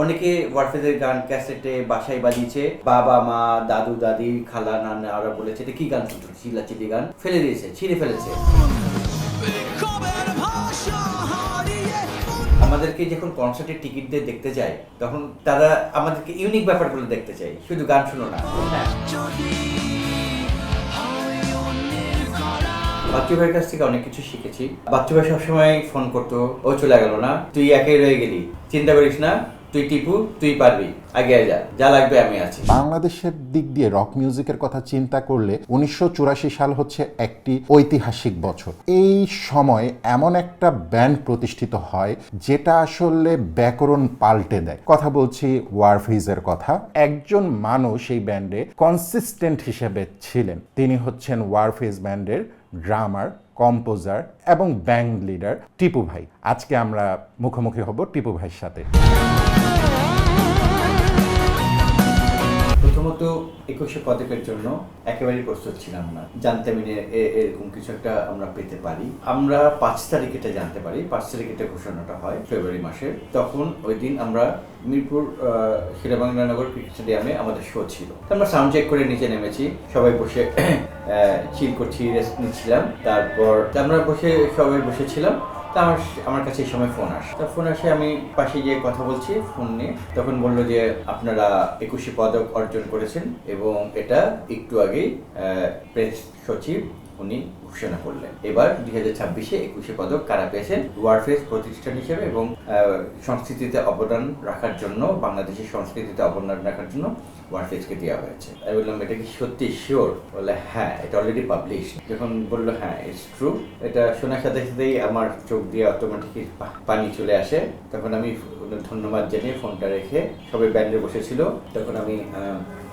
অনেকে ওয়ারফেজের গান ক্যাসেটে বাসায় বাজিয়েছে, বাবা মা দাদু দাদি খালা নানা ওরা বলেছে এটা কি গান শুনছো, চিল্লাচিল্লি গান, ফেলে দিয়েছে, ছিঁড়ে ফেলেছে। আমাদেরকে যখন কনসার্টের টিকিট দিয়ে দেখতে যায় তখন তারা আমাদেরকে ইউনিক ব্যাপারগুলো দেখতে চায়, শুধু গান শুনো না। বাচ্চু ভাইয়ের কাছ থেকে অনেক কিছু শিখেছি। বাচ্চু ভাই সবসময় ফোন করতো, ও চলে গেল না, তুই একাই রয়ে গেলি, চিন্তা করিস না, তুই টিপু, তুই পারবি, আগে যা, যা লাগবে আমি আছি। বাংলাদেশের দিক দিয়ে রক মিউজিকের কথা চিন্তা করলে 1984 সাল হচ্ছে একটি ঐতিহাসিক বছর। এই সময় এমন একটা ব্যান্ড প্রতিষ্ঠিত হয় যেটা আসলে ব্যাকরণ পাল্টে দেয়। কথা বলছি ওয়ারফেজের কথা। একজন মানুষ এই ব্যান্ডে কনসিস্টেন্ট হিসেবে ছিলেন, তিনি হচ্ছেন ওয়ারফেজ ব্যান্ডের ড্রামার, কম্পোজার এবং ব্যান্ড লিডার টিপু ভাই। আজকে আমরা মুখোমুখি হব টিপু ভাইয়ের সাথে। প্রথমত 21শে পদকের জন্য একেবারেই প্রস্তুত ছিলাম না, জানতাম এরকম কিছু একটা আমরা পেতে পারি। আমরা 5 তারিখ এটা জানতে পারি, 5 তারিখ এটা ঘোষণাটা হয় ফেব্রুয়ারি মাসের। তখন ওই দিন আমরা মিরপুর শেরেবাংলানগর ক্রিকেট স্টেডিয়ামে আমাদের শো ছিল। আমরা সাউন্ড চেক করে নিচে নেমেছি, সবাই বসে চিল করছি, রেস্ট নিচ্ছিলাম। তারপর আমরা সবাই বসেছিলাম। তা আমার কাছে এই সময় ফোন আসে, আমি পাশে গিয়ে কথা বলছি ফোন নিয়ে। তখন বললো যে আপনারা 21শে পদক অর্জন করেছেন এবং এটা একটু আগেই প্রেস সচিব উনি ঘোষণা করলেন। এবার 2026-এ 21শে পদক কারা পেয়েছেন, ওয়ারফেজ প্রতিষ্ঠান হিসেবে এবং সংস্কৃতিতে অবদান রাখার জন্য, বাংলাদেশের সংস্কৃতিতে অবদান রাখার জন্য ওয়ারফেজকে দেওয়া হয়েছে। আমি বললাম এটা কি সত্যি শিওর? বলে হ্যাঁ, এটা অলরেডি পাবলিশ। যখন বললো হ্যাঁ ইটস ট্রু, এটা শোনার সাথে সাথেই আমার চোখ দিয়ে অটোমেটিক পানি চলে আসে। তখন আমি ধন্যবাদ জানিয়ে ফোনটা রেখে, সবাই ব্যান্ডে বসেছিল, তখন আমি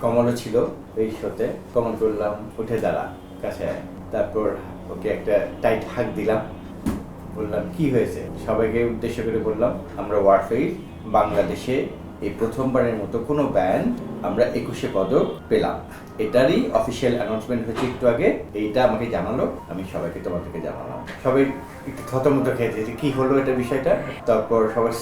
কমলও ছিল এই শোতে, কমল করলাম উঠে দাঁড়া কাছে। তারপর ওকে একটা টাইট হাক দিলাম, বললাম কি হয়েছে, সবাইকে উদ্দেশ্য করে বললাম আমরা ওয়ারফেজ বাংলাদেশে এই প্রথমবারের মতো কোনো ব্যান্ড আমরা 21শে পদক পেলাম। এটারই অফিসিয়াল অ্যানাউন্সমেন্ট হয়েছে একটু আগে, এইটা আমাকে জানালো, আমি সবাইকে তোমাদেরকে জানালাম। সবাই একটু থতমত খেয়েছে যে কি হলো এটা বিষয়টা। তারপর সবাই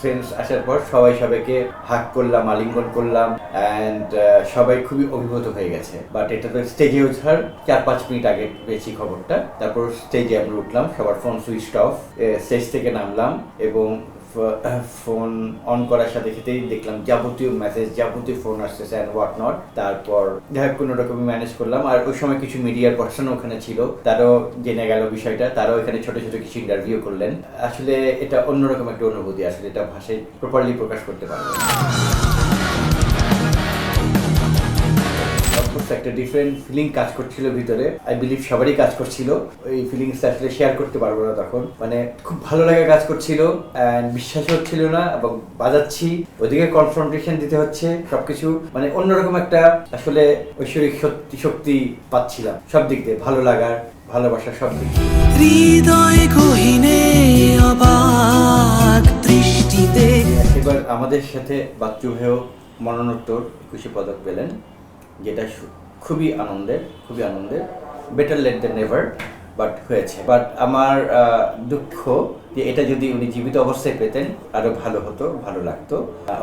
সেন্স আসার পর সবাইকে হাক করলাম, আলিঙ্গন করলাম, অ্যান্ড সবাই খুবই অভিভূত হয়ে গেছে। বাট এটা তো স্টেজে ওঠার 4-5 মিনিট আগে পেয়েছি খবরটা। তারপর স্টেজে আমরা উঠলাম, সবার ফোন সুইচ অফ, স্টেজ থেকে নামলাম এবং ফোন অন করার সাথে সাথেই দেখলাম যাবতীয় মেসেজ, যাবতীয় ফোন আসতেছে অ্যান্ড হোয়াট নট। তারপর যাই কোনো রকমই ম্যানেজ করলাম। আর ওই সময় কিছু মিডিয়ার পার্সনও ওখানে ছিল, তারাও জেনে গেল বিষয়টা, তারাও এখানে ছোট ছোট কিছু ইন্টারভিউ করলেন। আসলে এটা অন্যরকম একটা অনুভূতি, আসলে এটা ভাষায় প্রপারলি প্রকাশ করতে পারবো না। একটা ডিফারেন্ট ফিলিং কাজ করছিল ভিতরে, আই বিলিভ সবারই কাজ করছিল। ওই ফিলিংসটা আসলে শেয়ার করতে পারবো না তখন, মানে খুব ভালো লাগে কাজ করছিল, বিশ্বাস হচ্ছিল না এবং বাজাচ্ছি, ওদিকে কনফ্রন্টেশন দিতে হচ্ছে, সবকিছু মানে অন্যরকম একটা আসলে ঐশ্বরিক শক্তি পাচ্ছিলাম সব দিক দিয়ে, ভালো লাগার, ভালোবাসার সব দিক। হৃদয় গহীনে অবাক দৃষ্টিতে এবার আমাদের সাথে বাচ্চু ভাইও মরণোত্তর 21শে পদক পেলেন, যেটা খুবই আনন্দের, better late than never, but হয়েছে। বাট আমার দুঃখ যে এটা যদি উনি জীবিত অবস্থায় পেতেন আরো ভালো হতো, ভালো লাগতো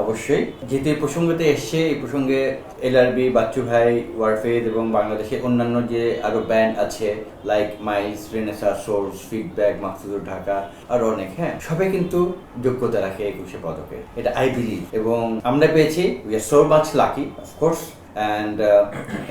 অবশ্যই। যেহেতু এই প্রসঙ্গতে এসছে, এই প্রসঙ্গে এলআরবি, বাচ্চু ভাই, ওয়ারফেজ এবং বাংলাদেশের অন্যান্য যে আরো ব্যান্ড আছে like Miles, Renaissance, source, feedback, Maksudur Dhaka, আরো অনেক, হ্যাঁ সবাই কিন্তু যোগ্যতা রাখে 21শে পদকে, এটা আই বিলিভ। এবং আমরা পেয়েছি, we are so much lucky of course, and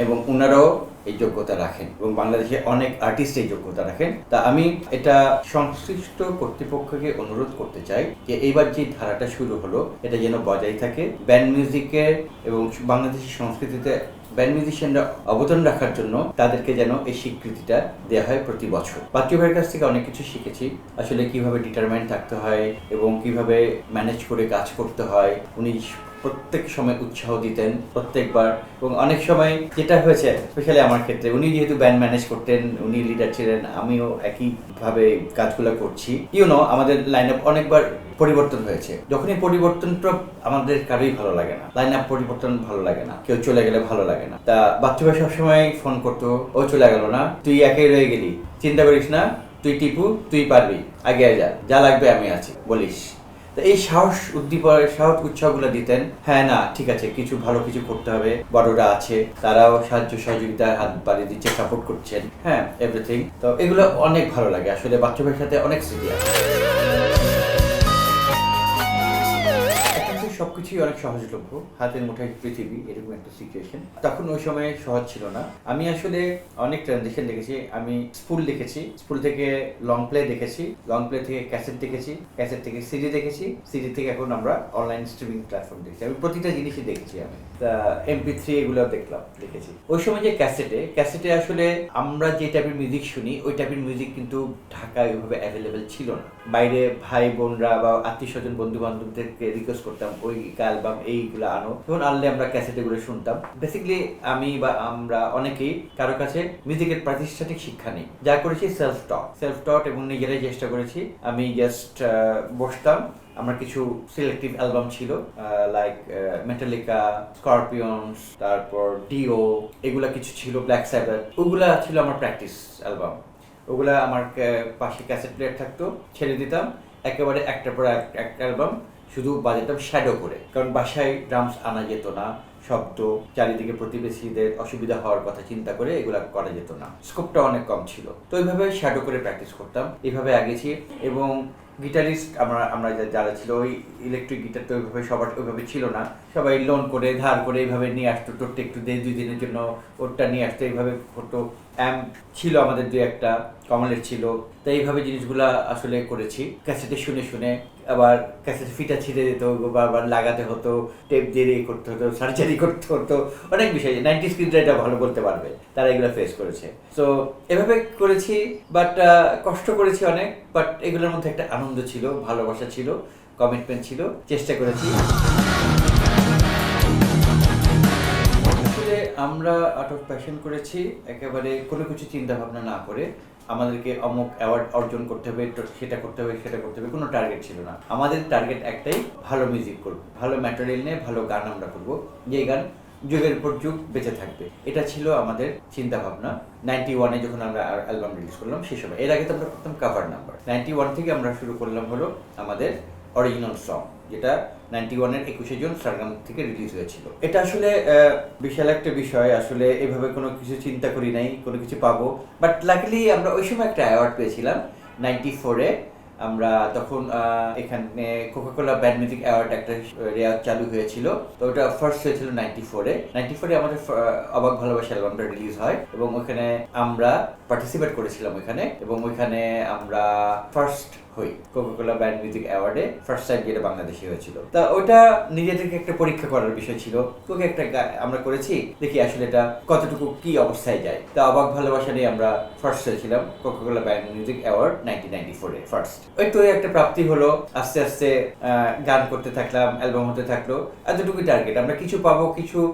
এবং ওনারাও এই যোগ্যতা রাখেন এবং বাংলাদেশে অনেক আর্টিস্ট এই যোগ্যতা রাখেন। তা আমি এটা সংশ্লিষ্ট কর্তৃপক্ষকে অনুরোধ করতে চাই যে এইবার যে ধারাটা শুরু হলো এটা যেন বজায় থাকে। ব্যান্ড মিউজিকের এবং বাংলাদেশের সংস্কৃতিতে ব্যান্ড মিউজিশিয়ানরা অবদান রাখার জন্য তাদেরকে যেন এই স্বীকৃতিটা দেওয়া হয় প্রতি বছর। বাচ্চু ভাইয়ের কাছ থেকে অনেক কিছু শিখেছি, আসলে কিভাবে ডিটারমাইন্ড থাকতে হয় এবং কিভাবে ম্যানেজ করে কাজ করতে হয়। উনি প্রত্যেক সময় উৎসাহ দিতেন প্রত্যেকবার, এবং অনেক সময় যেটা হয়েছে স্পেশালি আমার ক্ষেত্রে, উনি যেহেতু ব্যান্ড ম্যানেজ করতেন, উনি লিডার ছিলেন, আমিও একইভাবে কাজগুলো করছি। আমাদের লাইন আপ অনেকবার পরিবর্তন হয়েছে। যখনই পরিবর্তনটা আমাদের কারোই ভালো লাগে না, লাইন আপ পরিবর্তন ভালো লাগে না, কেউ চলে গেলে ভালো লাগে না। তা বাচ্চু ভাই সবসময় ফোন করতো, ও চলে গেল না, তুই একাই রয়ে গেলি, চিন্তা করিস না, তুই টিপু, তুই পারবি, আগে যা, যা লাগবে আমি আছি, বলিস। তো এই সাহস উৎসাহগুলো দিতেন, হ্যাঁ না ঠিক আছে, কিছু ভালো কিছু করতে হবে, বড়রা আছে, তারাও সাহায্য সহযোগিতার হাত বাড়িয়ে দিচ্ছে, সাপোর্ট করছেন, হ্যাঁ এভরিথিং। তো এগুলো অনেক ভালো লাগে, আসলে বাচ্চাদের সাথে অনেক স্মৃতি আছে। সবকিছুই অনেক সহজলভ্য, হাতের মুঠোয় পৃথিবী, এরকম একটা সিচুয়েশন। তখন ওই সময় সহজ ছিল না। আমি আসলে অনেক ট্রানজিশন দেখেছি। আমি স্কুল দেখেছি, স্কুল থেকে লং প্লে দেখেছি, লং প্লে থেকে ক্যাসেট দেখেছি, ক্যাসেট থেকে সিডি দেখেছি, সিডি থেকে এখন আমরা অনলাইন স্ট্রিমিং প্ল্যাটফর্ম দেখছি। আমি প্রতিটা জিনিসই দেখেছি। আমি তা MP3 এগুলো দেখেছি। ওই সময় যে ক্যাসেটে আসলে আমরা যে টাইপের মিউজিক শুনি, ওই টাইপের মিউজিক কিন্তু ঢাকায় ওইভাবে অ্যাভেলেবেল ছিল না। বাইরে ভাই বোনরা বা আত্মীয় স্বজন বন্ধু বান্ধবদেরকে রিকোয়েস্ট করতাম ওই অ্যালবাম এইগুলো আনো, তখন আনলে আমরা ক্যাসেট এগুলো শুনতাম। বেসিক্যালি আমি বা আমরা অনেকেই কারো কাছে মিউজিকের প্রাতিষ্ঠানিক শিক্ষা নেই, যা করেছি সেলফ টট এবং নিজেরাই চেষ্টা করেছি। আমি জাস্ট বসতাম, আমার কিছু সিলেক্টিভ অ্যালবাম ছিল লাইক মেটালিকা, স্করপিয়নস, তারপর ডিও, এগুলা কিছু ছিল, ব্ল্যাক স্যাবাথ, ওগুলা ছিল আমার প্র্যাকটিস অ্যালবাম। ওগুলা আমার পাশে ক্যাসেট প্লেয়ার থাকতো, ছেড়ে দিতাম, একেবারে একটার পর একটা অ্যালবাম শুধু বাজাতাম শ্যাডো করে, কারণ বাসায় ড্রামস আনা যেত না, শব্দ, চারিদিকে প্রতিবেশীদের অসুবিধা হওয়ার কথা চিন্তা করে এগুলা করা যেত না, স্কোপটা অনেক কম ছিল। তো ওইভাবে শ্যাডো করে প্র্যাকটিস করতাম, এইভাবে আগেছি। এবং গিটারিস্ট আমরা যারা ছিল, ওই ইলেকট্রিক গিটার তো ওইভাবে সবার ওইভাবে ছিল না, সবাই লোন করে ধার করে এইভাবে নিয়ে আসতো, টোটটা একটু 2 দিনের জন্য ওরটা নিয়ে আসতো, এইভাবে হতো। অ্যাম্প ছিল আমাদের 2-1টা, কমলের ছিল। তো এইভাবে জিনিসগুলা আসলে করেছি, ক্যাসেটে শুনে আবার ক্যাসেট ফিটা ছিঁড়ে দিত, বারবার লাগাতে হতো, টেপ দিয়ে করতে হতো, সার্জারি করতে হতো, অনেক বিষয়। 90s কিডরা এটা ভালো বলতে পারবে, তারা এগুলো ফেস করেছে। সো এভাবে করেছি, বাট কষ্ট করেছি অনেক, বাট এগুলোর মধ্যে একটা আনন্দ ছিল, ভালোবাসা ছিল, কমিটমেন্ট ছিল, চেষ্টা করেছি। আসলে আমরা আউট অফ প্যাশন করেছি, একেবারে কোনো কিছু চিন্তা ভাবনা না করে। আমাদেরকে অমুক অ্যাওয়ার্ড অর্জন করতে হবে, সেটা করতে হবে, কোনো টার্গেট ছিল না। আমাদের টার্গেট একটাই, ভালো মিউজিক করব, ভালো ম্যাটেরিয়াল নিয়ে ভালো গান আমরা করব, যে গান যুগের পর যুগ বেঁচে থাকবে। এটা ছিল আমাদের চিন্তা ভাবনা। 91-এ যখন আমরা অ্যালবাম রিলিজ করলাম সেই সময়, এর আগে তো আমরা করতাম কাভার নাম্বার। 91 থেকে আমরা শুরু করলাম হলো আমাদের অরিজিনাল সং, যেটা 91-এর 21শে জুন সারগাম থেকে রিলিজ হয়েছিল। এটা আসলে বিশাল একটা বিষয়, আসলে এভাবে কোনো কিছু চিন্তা করি নাই কোনো কিছু পাবো, বাট লাকিলি আমরা ওই সময় একটা অ্যাওয়ার্ড পেয়েছিলাম 94-এ। আমরা তখন এখানে কোকাকোলা ব্যান্ড মিউজিক অ্যাওয়ার্ড একটা রেওয়াজ চালু হয়েছিল, তো ওটা ফার্স্ট হয়েছিল 94-এ আমাদের অবাক ভালোবাসা অ্যালবামটা রিলিজ হয়, এবং ওখানে আমরা পার্টিসিপেট করেছিলাম ওইখানে, এবং ওইখানে আমরা ফার্স্ট হই কোকাকোলা ব্যান্ড মিউজিক অ্যাওয়ার্ডে, ফার্স্ট টাইম যেটা বাংলাদেশে হয়েছিল। তা ওইটা নিজেদেরকে একটা পরীক্ষা করার বিষয় ছিল, তোকে একটা আমরা করেছি, দেখি আসলে এটা কতটুকু কি অবস্থায় যায়। তা অবাক ভালোবাসা নিয়ে আমরা ফার্স্ট হয়েছিলাম কোকাকোলা ব্যান্ড মিউজিক অ্যাওয়ার্ড 1994-এ ফার্স্ট। ওই তো একটা প্রাপ্তি হলো, আস্তে আস্তে গান করতে থাকলাম, অ্যালবাম হতে থাকলো, এতটুকুই টার্গেট। আমরা কিছু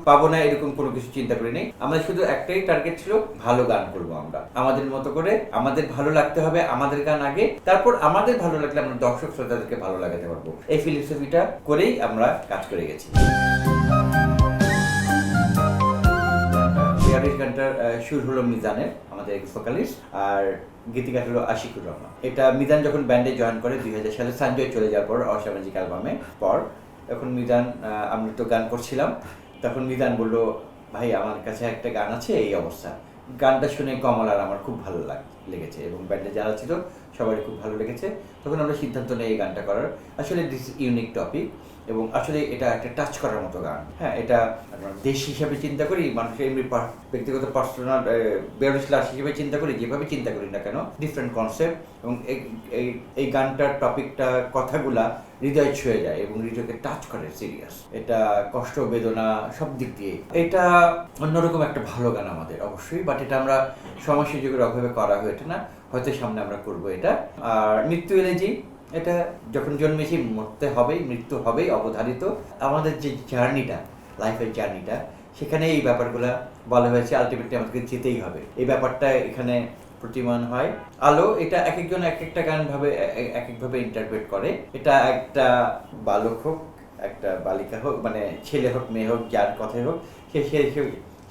পাবো না এরকম কোনো কিছু চিন্তা করিনি। আমাদের শুধু একটাই টার্গেট ছিল, ভালো গান করবো আমরা আমাদের মতো করে, আমাদের ভালো লাগতে হবে আমাদের গান আগে, তারপর আমাদের ভালো লাগলে আমরা দর্শক শ্রোতাদেরকে ভালো লাগাতে পারবো। এই ফিলোসফিটা করেই আমরা কাজ করে গেছি। গানটার সুর হলো মিজানের, আমাদের ভোকালিস্ট, আর গীতিকার হলো আশিকুর রহমান। এটা মিজান যখন ব্যান্ডে জয়েন করে 2000 সালে সঞ্জয় চলে যাওয়ার পর, অসামাজিক অ্যালবামে পর, তখন মিজান, আমরা তো গান করছিলাম, তখন মিজান বললো, ভাই আমার কাছে একটা গান আছে, এই অবস্থা। গানটা শুনে কমল আর আমার খুব ভালো লেগেছে, এবং ব্যান্ডে যারা ছিল সবারই খুব ভালো লেগেছে। তখন আমরা সিদ্ধান্ত নেই এই গানটা করার। আসলে দিস ইউনিক টপিক, এবং আসলে এটা একটা টাচ করার মতো গান। হ্যাঁ, এটা দেশ হিসাবে চিন্তা করি, মানুষের এমনি ব্যক্তিগত পার্সোনাল বেরোস ক্লাস হিসেবে চিন্তা করি, যেভাবে চিন্তা করি না কেন, ডিফারেন্ট কনসেপ্ট, এবং এই গানটার টপিকটা, কথাগুলা হৃদয় ছুঁয়ে যায় এবং হৃদয়কে টাচ করে, সিরিয়াস। এটা কষ্ট বেদনা সব দিক দিয়ে এটা অন্যরকম একটা ভালো গান আমাদের অবশ্যই, বাট এটা আমরা সময় সুযোগের অভাবে করা হয়ে ওঠে না, হয়তো সামনে আমরা করবো এটা। আর মৃত্যু এলেজি, এটা যখন জন্মেছি মরতে হবেই, মৃত্যু হবেই, অবধারিত। আমাদের যে জার্নিটা, লাইফের জার্নিটা, সেখানে এই ব্যাপারগুলো বলা হয়েছে, আলটিমেটলি আমাদেরকে যেতেই হবে, এই ব্যাপারটা এখানে প্রতিমান হয়। আলো, এটা এক একজন এক একটা গান এক একভাবে ইন্টারপ্রেট করে। এটা একটা বালক হোক, একটা বালিকা হোক, মানে ছেলে হোক মেয়ে হোক, যার কথাই হোক,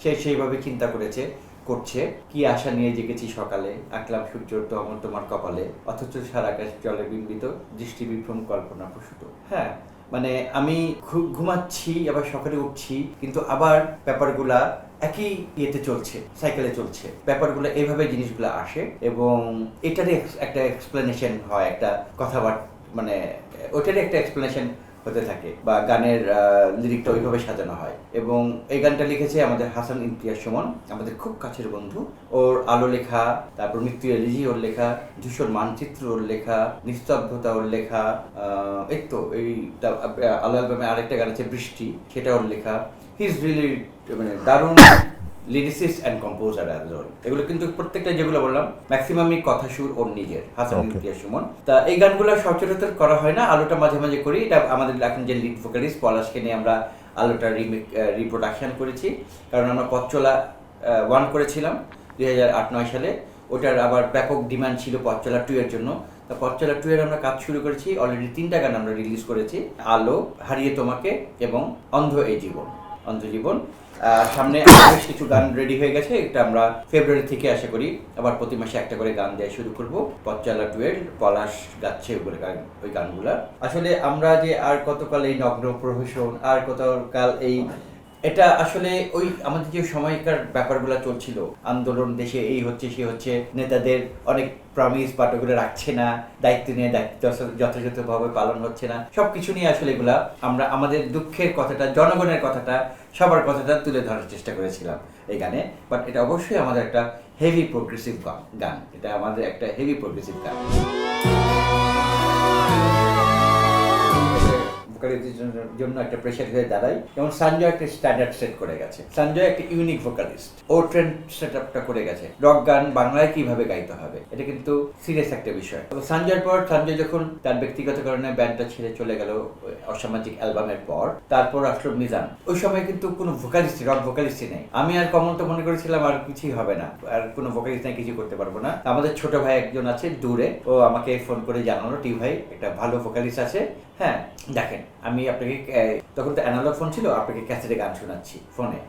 সে সেইভাবে চিন্তা করেছে করছে, কি আশা নিয়ে জেগেছি সকালে, আঁকলাম সূর্য তোমার কপালে, অথচ সারা আকাশ জলে বিম্বিত, দৃষ্টি বিভ্রম কল্পনা প্রসূত। হ্যাঁ, মানে আমি ঘুমাচ্ছি, আবার সকালে উঠছি, কিন্তু আবার ব্যাপারগুলা একই ইয়েতে চলছে, সাইকেলে চলছে, ব্যাপারগুলো এইভাবে জিনিসগুলো আসে এবং এটারই একটা এক্সপ্লেনেশন হয়, একটা কথাবার্তা, মানে ওটারই একটা এক্সপ্লেনেশন হতে থাকে, বা গানের লিরিকটা ওইভাবে সাজানো হয়। এবং এই গানটা লিখেছে আমাদের হাসান ইমতিয়াজ সুমন, আমাদের খুব কাছের বন্ধু। ওর আলো লেখা, তারপর মৃত্যু এলিজি ওর লেখা, ধূসর মানচিত্র ওর লেখা, নিস্তব্ধতা ওর লেখা, এই তো এই আলো অ্যালবামে আরেকটা গান আছে বৃষ্টি, সেটা ওর লেখা। হি ইজ রিয়েলি মানে দারুণ lyricist and composer as well. এগুলো কিন্তু প্রত্যেকটা যেগুলো বললাম ম্যাক্সিমামই কথা সুর ওর নিজের, হাসান ইমতিয়াজ সুমন। তা এই গানগুলো সচরাচর করা হয় না, আলোটা মাঝে মাঝে করি। এটা আমাদের এখন যে লিড ভোকালিস্ট পলাশকে নিয়ে আমরা আলোটা রিপ্রোডাকশন করেছি, কারণ আমরা পথ চলা 1 করেছিলাম 2008-9 সালে। ওটার আবার ব্যাপক ডিমান্ড ছিল পথ চলা 2 এর জন্য। তা পথ চলা 2 এর আমরা কাজ শুরু করেছি, অলরেডি 3টা গান আমরা রিলিজ করেছি, আলো, হারিয়ে তোমাকে এবং অন্ধ এই জীবন, অন্ধ জীবন। সামনে বেশ কিছু গান রেডি হয়ে গেছে, এটা আমরা ফেব্রুয়ারি থেকে আশা করি আবার প্রতি মাসে একটা করে গান দেওয়া শুরু করব। পথ চলা 2 এর পলাশ গাচ্ছে ওই গানগুলা। আসলে আমরা যে আর কতকাল এই নগ্ন প্রহসন, আর কতকাল এই, এটা আসলে ওই আমাদের যে সময়কার ব্যাপারগুলো চলছিল, আন্দোলন, দেশে এই হচ্ছে সে হচ্ছে, নেতাদের অনেক প্রমিস বাটগুলো রাখছে না, দায়িত্ব নিয়ে দায়িত্ব যথাযথভাবে পালন হচ্ছে না, সবকিছু নিয়ে আসলে এগুলা আমরা আমাদের দুঃখের কথাটা, জনগণের কথাটা, সবার কথাটা তুলে ধরার চেষ্টা করেছিলাম এই গানে। বাট এটা অবশ্যই আমাদের একটা হেভি প্রোগ্রেসিভ গান, এটা আমাদের একটা হেভি প্রোগ্রেসিভ গান। ভোকালিস্টের জন্য একটা প্রেশার হয়ে দাঁড়ায়, যেমন সঞ্জয় একটা স্ট্যান্ডার্ড সেট করে গেছে। সঞ্জয় একটা ইউনিক ভোকালিস্ট, ও ট্রেন্ড সেট আপটা করে গেছে, রক গান বাংলায় কিভাবে গাইতে হবে, এটা কিন্তু সিরিয়াস একটা বিষয়। তো সঞ্জয়ের পর, সঞ্জয় যখন তার ব্যক্তিগত কারণে ব্যান্ডটা ছেড়ে চলে গেল অসামাজিক অ্যালবামের পর, তারপর আসলো মিজান। ওই সময় কিন্তু কোনো ভোকালিস্ট, রক ভোকালিস্টই নেই। আমি আর কমল তো মনে করেছিলাম আর কিছুই হবে না, আর কোনো ভোকালিস্ট নেই, কিছু করতে পারবো না। আমাদের ছোট ভাই একজন আছে দূরে, ও আমাকে ফোন করে জানালো, টি ভাই একটা ভালো ভোকালিস্ট আছে, হ্যাঁ দেখেন, আমি আপনাকে, তখন তো অ্যানালগ ফোন ছিল, আপনাকে ক্যাসেটে গান শোনাচ্ছি ফোনে।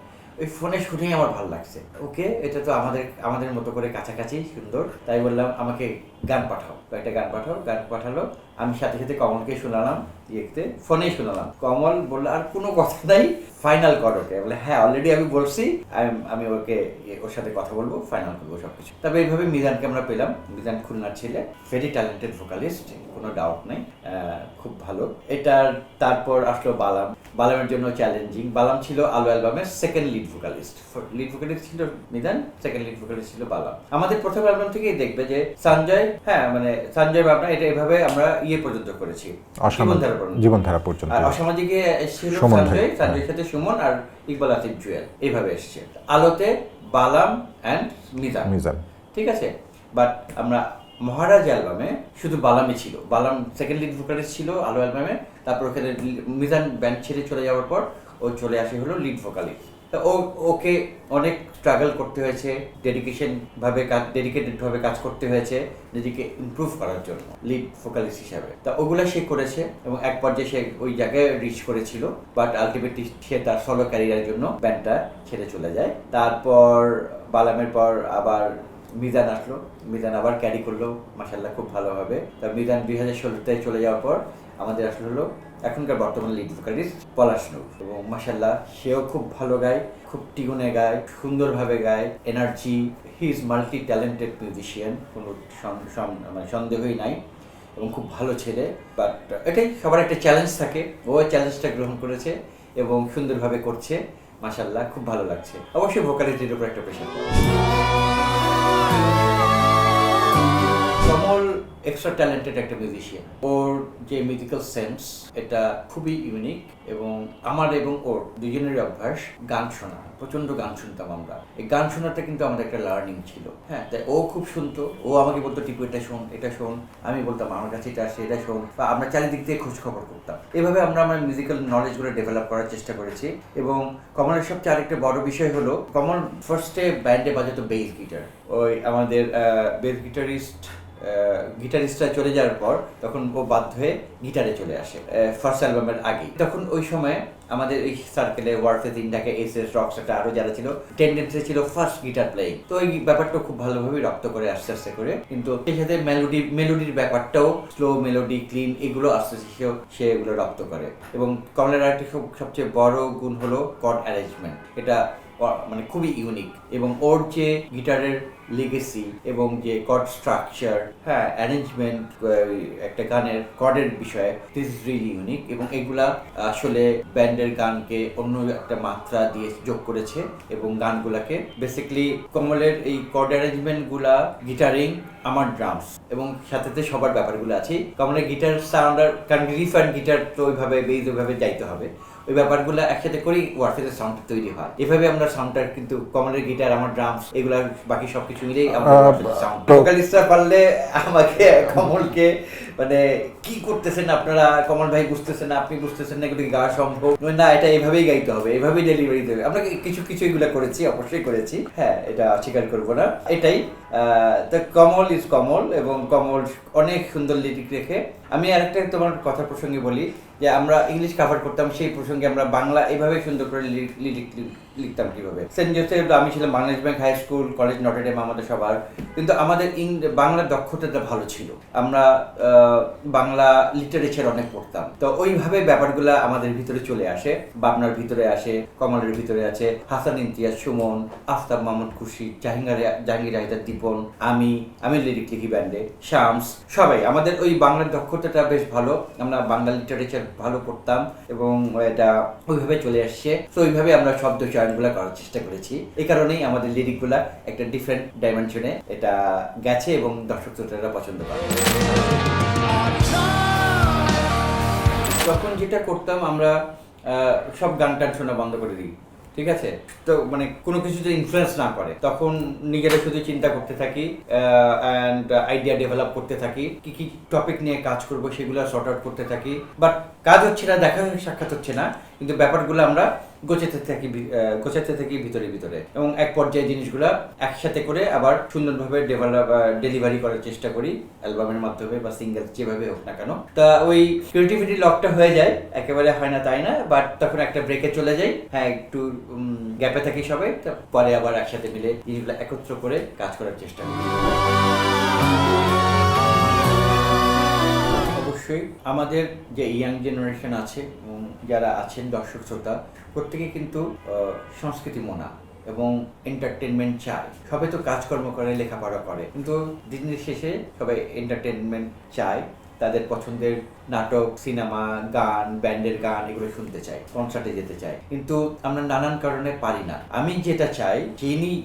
ওই ফোনে শুনেই আমার ভালো লাগছে, ওকে এটা তো আমাদের মতো করে কাছাকাছি সুন্দর। তাই বললাম আমাকে গান পাঠাও, কয়েকটা গান পাঠাও। গান পাঠালো, আমি সাথে সাথে কমলকে শোনালাম, ইয়েতে ফোনেই শোনালাম। কমল বললো আর কোনো কথা নাই, ফাইনাল কর ওকে। বলে হ্যাঁ অলরেডি আমি বলছি, আমি ওকে ওর সাথে কথা বলবো, ফাইনাল করবো সবকিছু। তবে এইভাবে মিজানকে আমরা পেলাম। মিজান খুলনার ছেলে, ভেরি ট্যালেন্টেড ভোকালিস্ট, কোনো ডাউট নেই, খুব ভালো। এটার তারপর আসলো বালাম। বালামের জন্য চ্যালেঞ্জিং। বালাম ছিল আলো অ্যালবামের second lead vocalist. Lead vocalist ছিল মিজান, সেকেন্ড লিড ভোকালিস্ট ছিল বালাম। আমাদের প্রথম অ্যালবাম থেকেই দেখবে যে সঞ্জয়, হ্যাঁ মানে সঞ্জয় বাবনা, এটা এভাবে আমরা পর্যন্ত করেছি, জীবনধারা পর্যন্ত। আর অসামাজিকে ছিল সঞ্জয়ের সাথে সুমন আর ইকবাল আসিফ জুয়েল, এইভাবে এসছে। আলোতে বালাম অ্যান্ড মিজান, ঠিক আছে। বাট আমরা মহারাজ অ্যালবামে শুধু বালামই ছিল, বালাম সেকেন্ড লিড ভোকালিস্ট ছিল আলো অ্যালবামে। তারপর ওখানে মিজান ব্যান্ড ছেড়ে চলে যাওয়ার পর ও চলে আসে হলো লিড ভোকালিস্ট। তা ওকে অনেক স্ট্রাগল করতে হয়েছে, ডেডিকেটেডভাবে কাজ করতে হয়েছে নিজেকে ইমপ্রুভ করার জন্য লিড ভোকালিস্ট হিসাবে। তা ওগুলা সে করেছে এবং এক পর্যায়ে সে ওই জায়গায় রিচ করেছিল। বাট আলটিমেটলি সে তার সলো ক্যারিয়ারের জন্য ব্যান্ডটা ছেড়ে চলে যায়। তারপর বালামের পর আবার মিজান আসলো, মিজান আবার ক্যারি করলো মাশাআল্লাহ খুব ভালোভাবে। তা মিজান 2016-তে চলে যাওয়ার পর আমাদের আসলে হলো এখনকার বর্তমান লিড ভোকালিস্ট পলাশ নূর, এবং মাশাআল্লাহ সেও খুব ভালো গায়, খুব টিউনে গায়, সুন্দরভাবে গায়, energy. He is multi talented musician, কোনো সন্দেহই নাই, এবং খুব ভালো ছেলে। বাট এটাই সবার একটা চ্যালেঞ্জ থাকে, ও চ্যালেঞ্জটা গ্রহণ করেছে এবং সুন্দরভাবে করছে মাশাআল্লাহ, খুব ভালো লাগছে। অবশ্যই ভোকালিস্টের উপর একটা প্রেশার পড়ে। কমল এক্সট্রা ট্যালেন্টেড একটা মিউজিশিয়ান, ওর যে মিউজিক্যাল সেন্স এটা খুবই ইউনিক, এবং আমার এবং ওর দুজনেরই অভ্যাস গান শোনা, প্রচন্ড গান শুনতাম আমরা। এই গান শোনাটা কিন্তু আমাদের একটা লার্নিং ছিল, হ্যাঁ। তাই ও খুব শুনতো, ও আমাকে বলতো টিপু এটা শোন, এটা শোন, আমি বলতাম আমার কাছে এটা আসে, এটা শোন, বা আমরা চারিদিক থেকে খোঁজ খবর করতাম। এভাবে আমরা আমার মিউজিক্যাল নলেজগুলো ডেভেলপ করার চেষ্টা করেছি। এবং কমলের সবচেয়ে আরেকটা বড় বিষয় হলো, কমল ফার্স্টে ব্যান্ডে বাজাতো বেস গিটার। ওই আমাদের বেস গিটারিস্ট গিটারিস্টরা চলে যাওয়ার পর তখন ও বাধ্য হয়ে গিটারে চলে আসে ফার্স্ট অ্যালবামের আগে। তখন ওই সময় আমাদের এই সার্কেলে ওয়ারফেজ ইন্ডাকে এসএস রকস্টার আরো যারা ছিল টেন্ডেন্সি ছিল ফার্স্ট গিটার প্লেয়িং। তো এই ব্যাপারটা খুব ভালোভাবে রপ্ত করে আস্তে আস্তে করে, কিন্তু সেই সাথে মেলোডির ব্যাপারটাও স্লো মেলোডি ক্লিন এগুলো আস্তে আস্তে সে এগুলো রপ্ত করে। এবং কমলের আরেকটি সবচেয়ে বড় গুণ হলো কর্ড অ্যারেঞ্জমেন্ট। এটা মানে খুবই ইউনিক, এবং ওর যে গিটারের লিগেসি এবং যে কর্ড স্ট্রাকচার, হ্যাঁ অ্যারেঞ্জমেন্ট, একটা গানের কর্ডের বিষয়ে দিস ইজ রিয়েলি ইউনিক, এবং এগুলা আসলে ব্যান্ডের গানকে অন্য একটা মাত্রা দিয়ে যোগ করেছে এবং গানগুলাকে বেসিক্যালি কমলের এই কর্ড অ্যারেঞ্জমেন্টগুলা, গিটারিং, আমার ড্রামস এবং সাথে সবার ব্যাপারগুলো আছে। কমলের গিটার সাউন্ডার, কারণ রিফ অ্যান্ড গিটার তো ওইভাবে বেজ ওইভাবে যাইতে হবে, ওই ব্যাপারগুলো একসাথে করেই ওয়ারফেজের সাউন্ডটা তৈরি হয়। এভাবে আমরা সাউন্ডটা কিন্তু কমলের গিটার, আমার ড্রামস, এগুলা বাকি সবকিছু মিলেই আমাদের সাউন্ড। ভোকালিস্টরা পারলে আমাকে কমলকে মানে কি করতেছেন আপনারা, কমল ভাই বুঝতেছেন না, আপনি বুঝতেছেন না, এগুলো গাওয়া সম্ভব না, এটা এইভাবেই গাইতে হবে, এভাবেই ডেলিভারি দেবে। আমরা কিছু এগুলো করেছি, অবশ্যই করেছি, হ্যাঁ এটা অস্বীকার করবো না, এটাই। তো কমল ইজ কমল, এবং কমল অনেক সুন্দর লিরিক রেখে। আমি আরেকটা তোমার কথা প্রসঙ্গে বলি যে আমরা ইংলিশ কাভার করতাম, সেই প্রসঙ্গে আমরা বাংলা এভাবে সুন্দর করে লিরিক লিখতাম কিভাবে। সেন্ট জোসেফ, আমি ছিলাম Bangladesh Bank High School, college Notre Dame আমাদের সবার, কিন্তু আমাদের বাংলার দক্ষতাটা ভালো ছিল। আমরা বাংলা লিটারেচার অনেক পড়তাম, তো ওইভাবে ব্যাপারগুলো আমাদের ভিতরে চলে আসে। বাবনার ভিতরে আসে, কমলের ভিতরে আছে হাসান ইমতিয়াজ, সুমন, আফতাব মাহমুদ খুশি, জাহাঙ্গীর হায়দার দীপন, আমি লিরিক লিখি ব্যান্ডে, শামস, সবাই আমাদের ওই বাংলার দক্ষতাটা বেশ ভালো। আমরা বাংলা লিটারেচার ভালো পড়তাম এবং এটা ওইভাবে চলে আসছে। তো ওইভাবে আমরা শব্দ চয়নগুলো করার চেষ্টা করেছি। এই কারণেই আমাদের লিরিকগুলা একটা ডিফারেন্ট ডাইমেনশনে এটা গেছে এবং দর্শক শ্রোতারা পছন্দ করে। তখন যেটা করতাম, আমরা সব গান টান শোনা বন্ধ করে দিই, ঠিক আছে? তো মানে কোনো কিছু যদি ইনফ্লুয়েন্স না করে, তখন নিজেরা শুধু চিন্তা করতে থাকি অ্যান্ড আইডিয়া ডেভেলপ করতে থাকি, কি কি টপিক নিয়ে কাজ করব সেগুলো সর্ট আউট করতে থাকি। বাট কাজ হচ্ছে না, দেখা সাক্ষাৎ হচ্ছে না, কিন্তু ব্যাপারগুলো আমরা গোছাতে থাকি ভিতরে, এবং এক পর্যায়ে জিনিসগুলো একসাথে করে আবার সুন্দরভাবে ডেলিভারি করার চেষ্টা করি অ্যালবামের মাধ্যমে বা সিঙ্গেল, যেভাবে হোক না কেন। তা ওই ক্রিয়েটিভিটি লকটা হয়ে যায়, একেবারে হয় না তাই না, বাট তখন একটা ব্রেকে চলে যাই, হ্যাঁ একটু গ্যাপে থাকি সবাই, পরে আবার একসাথে মিলে জিনিসগুলো একত্র করে কাজ করার চেষ্টা করি। অবশ্যই আমাদের যে ইয়াং জেনারেশন আছে এবং যারা আছেন দর্শক শ্রোতা, প্রত্যেকে কিন্তু সংস্কৃতি মনা এবং এন্টারটেনমেন্ট চায়। সবাই তো কাজকর্ম করে, লেখাপড়া করে, কিন্তু দিনের শেষে সবাই এন্টারটেনমেন্ট চায়। তাদের পছন্দের নাটক, সিনেমা, গান, ব্যান্ডের গান এগুলো শুনতে চাই, কনসার্টে যেতে চাই, কিন্তু আমরা নানান কারণে পারি না। আমি যেটা চাই,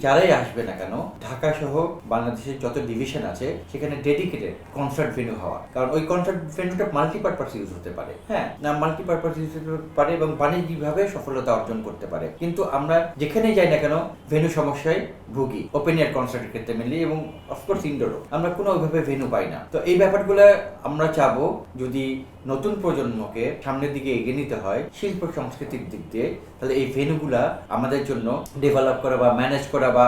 যারাই আসবে না কেন, ঢাকা সহ বাংলাদেশের যত ডিভিশন আছে সেখানে ডেডিকেটেড কনসার্ট ভেন্যু হওয়া। কারণ ওই কনসার্ট ভেন্যুটা মাল্টিপারপাস ইউজ হতে পারে, হ্যাঁ না মাল্টিপারপাস ইউজ হতে পারে এবং বাণিজ্যিকভাবে সফলতা অর্জন করতে পারে। কিন্তু আমরা যেখানেই যাই না কেন ভেন্যু সমস্যায় ভুগি, ওপেন এয়ার কনসার্টের ক্ষেত্রে মেনলি, এবং অফকোর্স ইনডোরও আমরা কোনো ওইভাবে ভেন্যু পাই না। তো এই ব্যাপারগুলো আমরা চাবো যদি নতুন প্রজন্মকে সামনের দিকে এগিয়ে নিতে হয় শিল্প সংস্কৃতির দিক দিয়ে, তাহলে এই ভেন্যুগুলা আমাদের জন্য ডেভেলপ করা বা ম্যানেজ করা বা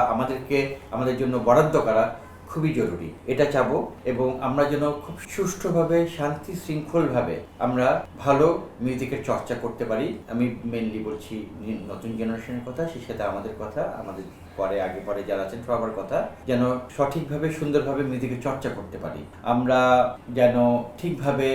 আমাদের জন্য বরাদ্দ করা খুবই জরুরি, এটা চাবো। এবং আমরা যেন খুব সুষ্ঠুভাবে, শান্তি শৃঙ্খলভাবে আমরা ভালো মিউজিকের চর্চা করতে পারি। আমি মেনলি বলছি নতুন জেনারেশনের কথা, সেই সাথে আমাদের কথা, আমাদের আগে পরে যারা আছেন সবার কথা, যেন সঠিকভাবে সুন্দরভাবে মিউজিকের চর্চা করতে পারি। আমরা যেন ঠিকভাবে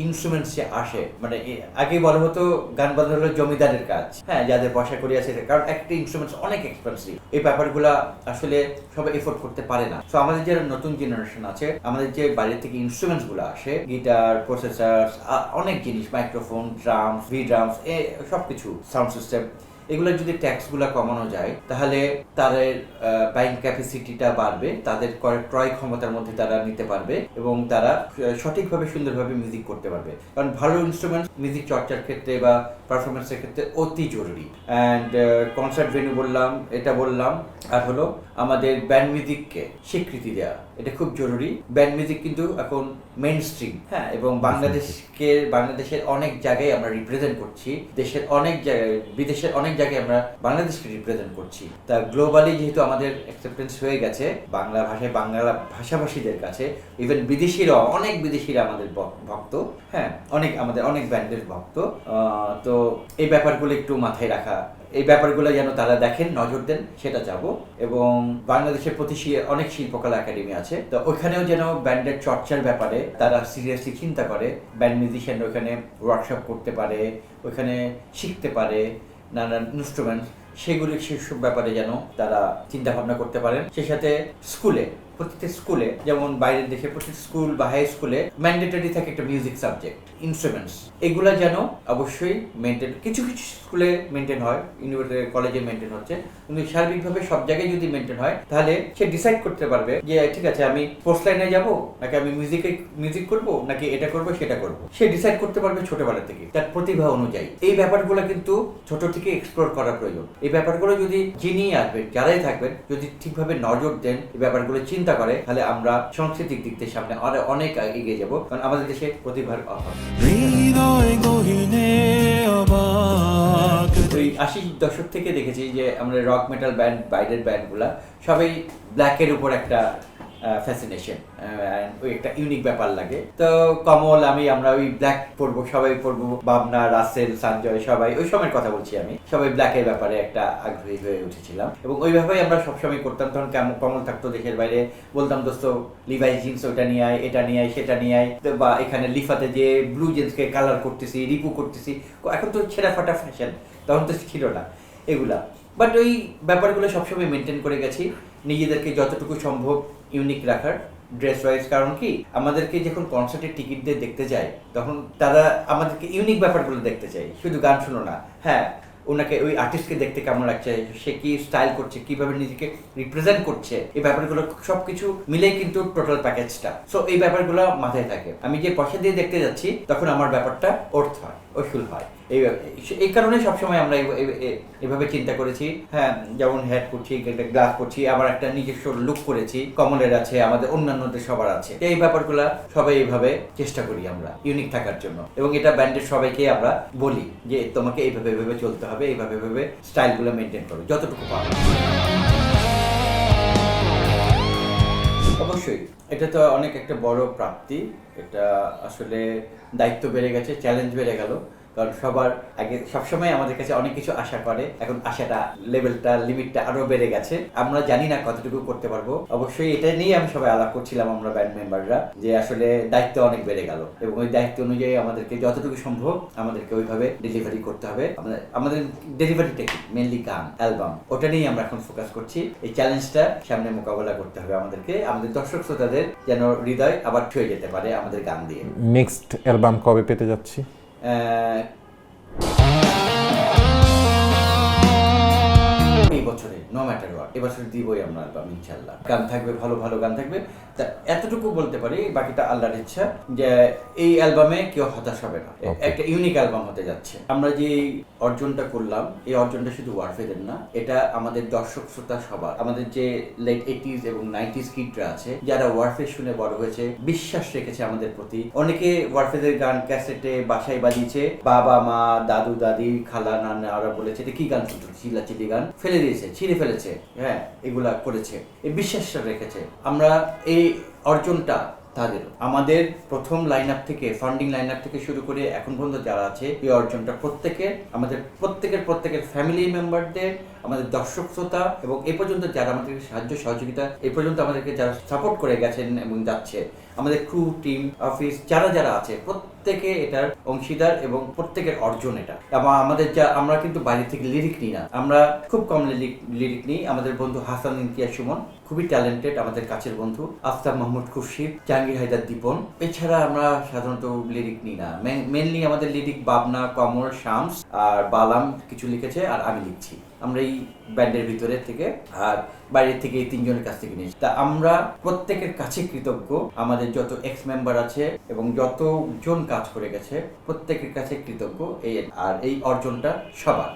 ইনস্ট্রুমেন্টস যে আসে, মানে আগে বলা হতো গান বাজনা হলো জমিদারের কাজ, হ্যাঁ যাদের পয়সা করি আছে, কারণ একটা ইনস্ট্রুমেন্টস অনেক এক্সপেন্সিভ, এই ব্যাপারগুলা আসলে সবাই এফোর্ড করতে পারে না। তো আমাদের যারা নতুন জেনারেশন আছে, আমাদের যে বাইরে থেকে ইনস্ট্রুমেন্টস গুলো আসে, গিটার, প্রসেসর, অনেক জিনিস, মাইক্রোফোন, ড্রামস, ড্রামস, সবকিছু, সাউন্ড সিস্টেম, এগুলো যদি ট্যাক্সগুলো কমানো যায়, তাহলে তাদের বাইং ক্যাপাসিটিটা বাড়বে, তাদের ক্রয় ক্ষমতার মধ্যে তারা নিতে পারবে এবং তারা সঠিকভাবে সুন্দরভাবে মিউজিক করতে পারবে। কারণ ভালো ইনস্ট্রুমেন্ট মিউজিক চর্চার ক্ষেত্রে বা পারফরমেন্সের ক্ষেত্রে অতি জরুরি। অ্যান্ড কনসার্ট ভেন্যু বললাম, এটা বললাম, আর হলো আমাদের ব্যান্ড মিউজিককে স্বীকৃতি দেওয়া। এটা খুব জরুরি। ব্যান্ড মিউজিক কিন্তু এখন মেইন স্ট্রিম, হ্যাঁ, এবং বাংলাদেশের অনেক জায়গায় আমরা রিপ্রেজেন্ট করছি, দেশের অনেক জায়গায়, বিদেশের অনেক জায়গায় আমরা বাংলাদেশকে রিপ্রেজেন্ট করছি। তা গ্লোবালি যেহেতু আমাদের অ্যাকসেপ্টেন্স হয়ে গেছে বাংলা ভাষায়, বাংলা ভাষাভাষীদের কাছে, ইভেন অনেক বিদেশিরা আমাদের ভক্ত, হ্যাঁ, অনেক ব্যান্ডের ভক্ত। তো এই ব্যাপারগুলো একটু মাথায় রাখা, এই ব্যাপারগুলো যেন তারা দেখেন, নজর দেন, সেটা চাবো। এবং বাংলাদেশের প্রতি অনেক শিল্পকলা একাডেমি আছে, তো ওইখানেও যেন ব্যান্ডের চর্চার ব্যাপারে তারা সিরিয়াসলি চিন্তা করে, ব্যান্ড মিউজিশিয়ানরা ওইখানে ওয়ার্কশপ করতে পারে, ওইখানে শিখতে পারে নানান ইনস্ট্রুমেন্ট, সেসব ব্যাপারে যেন তারা চিন্তা ভাবনা করতে পারেন। সেই সাথে প্রত্যেকটা স্কুলে, যেমন বাইরের দেশে প্রত্যেক স্কুল বা হাই স্কুলে ম্যান্ডেটরি থাকে একটা মিউজিক সাবজেক্ট, ইনস্ট্রুমেন্টস, এগুলা যেন অবশ্যই মেনটেন, কিছু স্কুলে মেনটেন হয়, ইউনিভার্সিটি কলেজে মেনটেন হচ্ছে, কিন্তু সার্বিকভাবে সব জায়গায় যদি মেনটেন হয় তাহলে সে ডিসাইড করতে পারবে যে ঠিক আছে আমি স্পোর্টস লাইনে যাবো, নাকি আমি মিউজিক করবো, নাকি এটা করবো সেটা করবো, সে ডিসাইড করতে পারবে ছোটবেলা থেকে তার প্রতিভা অনুযায়ী। এই ব্যাপারগুলো কিন্তু ছোট থেকে এক্সপ্লোর করা প্রয়োজন। এই ব্যাপারগুলো যদি যিনি আসবেন, যারাই থাকবেন, যদি ঠিকভাবে নজর দেন, এই ব্যাপারগুলো চিন্তা করে, তাহলে আমরা সাংস্কৃতিক দিক থেকে সামনে অনেক এগিয়ে যাব, কারণ আমাদের দেশে প্রতিভার অভাব। ওই 80 দশক থেকে দেখেছি যে আমরা রক মেটাল ব্যান্ড, বাইরের ব্যান্ডগুলা সবাই ব্ল্যাকের উপর একটা ফ্যাসিনেশন, ওই একটা ইউনিক ব্যাপার লাগে। তো কমল, আমরা ওই ব্ল্যাক পরবো, সবাই পরবো, বাবনা, রাসেল, সঞ্জয়, সবাই ওই সময়ের কথা বলছি আমি, সবাই ব্ল্যাকের ব্যাপারে একটা আগ্রহী হয়ে উঠেছিলাম, এবং ওইভাবেই আমরা সবসময় করতাম। তখন কমল থাকতো দেশের বাইরে, বলতাম দোস্ত লিভাইস জিন্স ওটা নিয়ে আয়, এটা নিয়ে আয়, সেটা নিয়ে আয়, বা এখানে লিফাতে যে ব্লু জিন্সকে কালার করতেছি, রিপু করতেছি, এখন তো ছেঁড়া ফাটা ফ্যাশন, তখন তো ছিল না এগুলা। বাট ওই ব্যাপারগুলো সবসময় মেনটেন করে গেছি, নিজেদেরকে যতটুকু সম্ভব ইউনিক রাখার ড্রেস ওয়াইজ। কারণ কি, আমাদেরকে যখন কনসার্টের টিকিট দিয়ে দেখতে যায়, তখন তারা আমাদেরকে ইউনিক ব্যাপারগুলো দেখতে চায়, শুধু গান শুনো না। হ্যাঁ, ওনাকে, ওই আর্টিস্টকে দেখতে কেমন লাগছে, সে কি স্টাইল করছে, কিভাবে নিজেকে রিপ্রেজেন্ট করছে, এই ব্যাপারগুলো সবকিছু মিলেই কিন্তু টোটাল প্যাকেজটা। সো এই ব্যাপারগুলো মাথায় থাকে। আমি যে পয়সা দিয়ে দেখতে যাচ্ছি, তখন আমার ব্যাপারটা অর্থ হয়, ওসুল হয়। এই কারণে সবসময় আমরা এভাবে চিন্তা করেছি। হ্যাঁ, যেমন হ্যাট করছি, একটা গ্লাস করছি, আবার একটা নিজস্ব লুক করেছি, কমলের আছে, আমাদের অন্যান্যদের সবার আছে। এই ব্যাপারগুলা সবাই এইভাবে চেষ্টা করি আমরা ইউনিক থাকার জন্য, এবং এটা ব্যান্ডের সবাইকে আমরা বলি যে তোমাকে এইভাবে চলতে হবে, এইভাবে স্টাইলগুলো মেনটেন করো যতটুকু পারো। অবশ্যই এটা তো অনেক একটা বড় প্রাপ্তি, এটা আসলে দায়িত্ব বেড়ে গেছে, চ্যালেঞ্জ বেড়ে গেল, কারণ সবার আগে সবসময় আমাদের কাছে অনেক কিছু আশা করে, এখন আশাটা, লেভেলটা, লিমিটটা আরো বেড়ে গেছে, আমরা জানি না কতটুকু করতে পারবো। অবশ্যই এটা নিয়ে আমি সবাই আলাপ করছিলাম, আমরা ব্যান্ড মেম্বাররা, যে আসলে দায়িত্ব অনেক বেড়ে গেল, এবং ওই দায়িত্ব অনুযায়ী আমাদেরকে যতটুকু সম্ভব আমাদেরকে ওইভাবে ডেলিভারি করতে হবে। আমাদের ডেলিভারিটা কি, মেনলি গান, অ্যালবাম, ওটা নিয়েই আমরা এখন ফোকাস করছি। এই চ্যালেঞ্জটা সামনে মোকাবেলা করতে হবে আমাদেরকে, আমাদের দর্শক শ্রোতাদের যেন হৃদয় আবার ছুঁয়ে যেতে পারে আমাদের গান দিয়ে। নেক্সট অ্যালবাম কবে পেতে যাচ্ছি? এই বছরে নো ম্যাটার হোয়াট, এবছর দিবই আমরা অ্যালবাম ইনশাআল্লাহ। গান থাকবে, ভালো ভালো গান থাকবে। তা এতটুকু বলতে পারি, বাকিটা আল্লাহর ইচ্ছা, যে এই অ্যালবামে কেউ হতাশ হবে না, একটা ইউনিক অ্যালবাম হতে যাচ্ছে। আমরা যে অর্জনটা করলাম, এই অর্জনটা শুধু ওয়ারফেদের না, এটা আমাদের দর্শক শ্রোতা সবার, আমাদের যে লেট 80s এবং 90s কিডরা আছে, যারা ওয়ারফেদ শুনে বড় হয়েছে, বিশ্বাস রেখেছে আমাদের প্রতি। অনেকে ওয়ারফেদের গান ক্যাসেটে বাসায় বাজিয়েছে, বাবা মা, দাদু দাদি, খালা নানা, ওরা বলেছে এটা কি গান শুনছো, চিল্লাচিল্লি গান, ফেলে দিয়েছে, ছিঁড়ে ফেলেছে, হ্যাঁ, এগুলা করেছে, এই বিশ্বাসটা রেখেছে। আমরা এই অর্জনটা তাদের, আমাদের প্রথম লাইন আপ থেকে, ফান্ডিং লাইন আপ থেকে শুরু করে এখন পর্যন্ত যারা আছে, এই অর্জনটা আমাদের প্রত্যেকের ফ্যামিলি মেম্বারদের, আমাদের দর্শক শ্রোতা, এবং এ পর্যন্ত যারা আমাদেরকে সাহায্য সহযোগিতা, এ পর্যন্ত আমাদেরকে যারা সাপোর্ট করে গেছেন এবং যাচ্ছে, আমাদের ক্রু, টিম, অফিস, যারা আছে, প্রত্যেকে এটার অংশীদার, এবং প্রত্যেকের অর্জন এটা। এবং আমরা কিন্তু বাইরে থেকে লিরিক নিই না, আমরা খুব কম লিরিক নিই। আমাদের বন্ধু হাসান ইমতিয়াজ সুমন খুবই ট্যালেন্টেড, আমাদের কাছের বন্ধু, আফতাব মাহমুদ খুরশিদ, জাহাঙ্গীর হায়দার দীপন, এছাড়া আমরা সাধারণত লিরিক নিই না। মেনলি আমাদের লিরিক বাবনা, কমল, শামস আর বালাম কিছু লিখেছে, আর আমি লিখছি। আমরা এই ব্যান্ডের ভিতরে থেকে আর বাইরের থেকে এই তিনজনের কাছ থেকে নিয়েছি। তা আমরা প্রত্যেকের কাছে কৃতজ্ঞ, আমাদের যত এক্স মেম্বার আছে এবং যতজন কাজ করে গেছে, প্রত্যেকের কাছে কৃতজ্ঞ। আর এই অর্জনটা সবার।